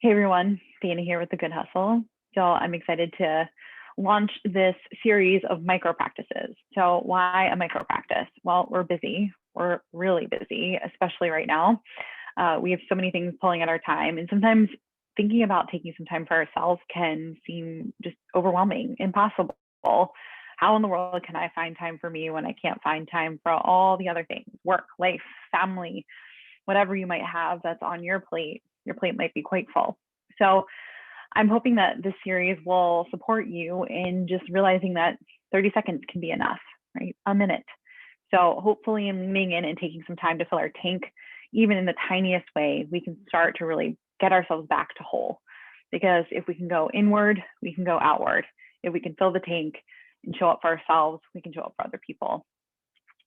Hey everyone, Dana here with The Good Hustle. So I'm excited to launch this series of micro practices. So why a micro practice? Well, we're busy. We're really busy, especially right now. We have so many things pulling at our time, and sometimes thinking about taking some time for ourselves can seem just overwhelming, impossible. How in the world can I find time for me when I can't find time for all the other things, work, life, family, whatever you might have that's on your plate? Your plate might be quite full. So I'm hoping that this series will support you in just realizing that 30 seconds can be enough, right? A minute. So hopefully in leaning in and taking some time to fill our tank, even in the tiniest way, we can start to really get ourselves back to whole. Because if we can go inward, we can go outward. If we can fill the tank and show up for ourselves, we can show up for other people.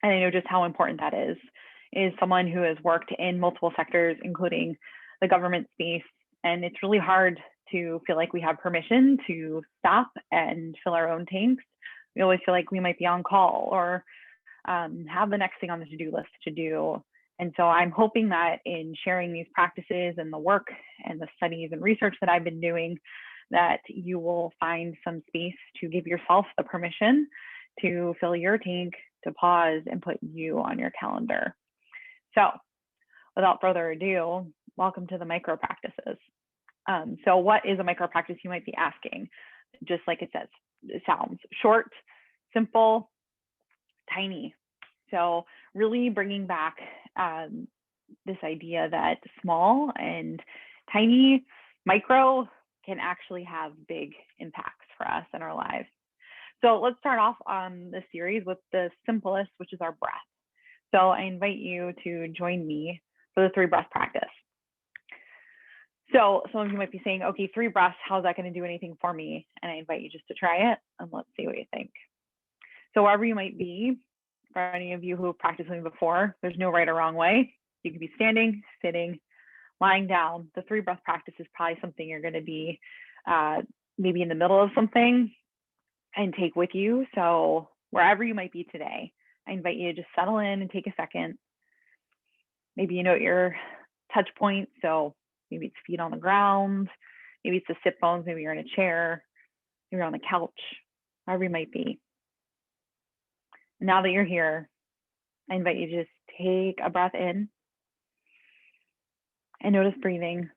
And I know just how important that is someone who has worked in multiple sectors, including the government space. And it's really hard to feel like we have permission to stop and fill our own tanks. We always feel like we might be on call or have the next thing on the to-do list to do. And so I'm hoping that in sharing these practices and the work and the studies and research that I've been doing, that you will find some space to give yourself the permission to fill your tank, to pause and put you on your calendar. So without further ado, welcome to the micro practices. So what is a micro practice, you might be asking? Just like it says, it sounds short, simple, tiny. So really bringing back this idea that small and tiny, micro can actually have big impacts for us in our lives. So let's start off on the series with the simplest, which is our breath. So I invite you to join me for the 3 breath practice. So some of you might be saying, okay, 3 breaths, how's that going to do anything for me? And I invite you just to try it and let's see what you think. So wherever you might be, for any of you who have practiced something before, there's no right or wrong way. You could be standing, sitting, lying down. The 3 breath practice is probably something you're going to be maybe in the middle of something and take with you. So wherever you might be today, I invite you to just settle in and take a second. Maybe you know your touch point. So maybe it's feet on the ground, maybe it's the sit bones, maybe you're in a chair, maybe you're on the couch, wherever you might be. Now that you're here, I invite you to just take a breath in and notice breathing.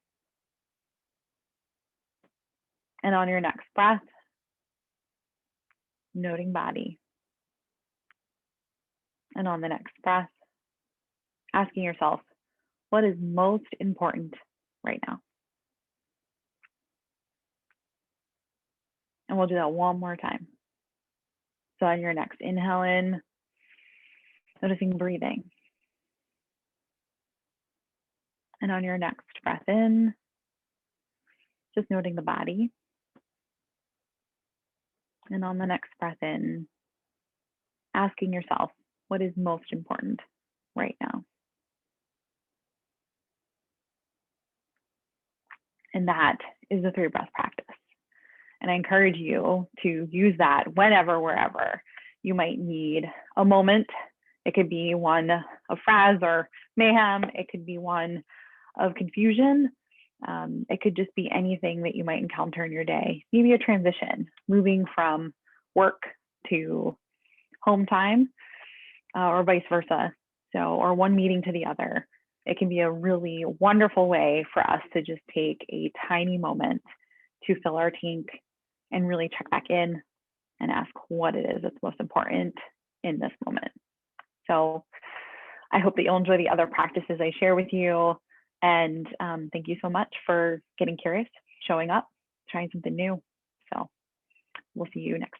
And on your next breath, noting body. And on the next breath, asking yourself, what is most important right now? And we'll do that one more time. So on your next inhale in, noticing breathing. And on your next breath in, just noting the body. And on the next breath in, asking yourself, what is most important right now? And that is the 3 breath practice. And I encourage you to use that whenever, wherever you might need a moment. It could be one of frazzle or mayhem. It could be one of confusion. It could just be anything that you might encounter in your day. Maybe a transition, moving from work to home time, or vice versa. So, or one meeting to the other. It can be a really wonderful way for us to just take a tiny moment to fill our tank and really check back in and ask what it is that's most important in this moment. So I hope that you'll enjoy the other practices I share with you. And thank you so much for getting curious, showing up, trying something new. So we'll see you next time.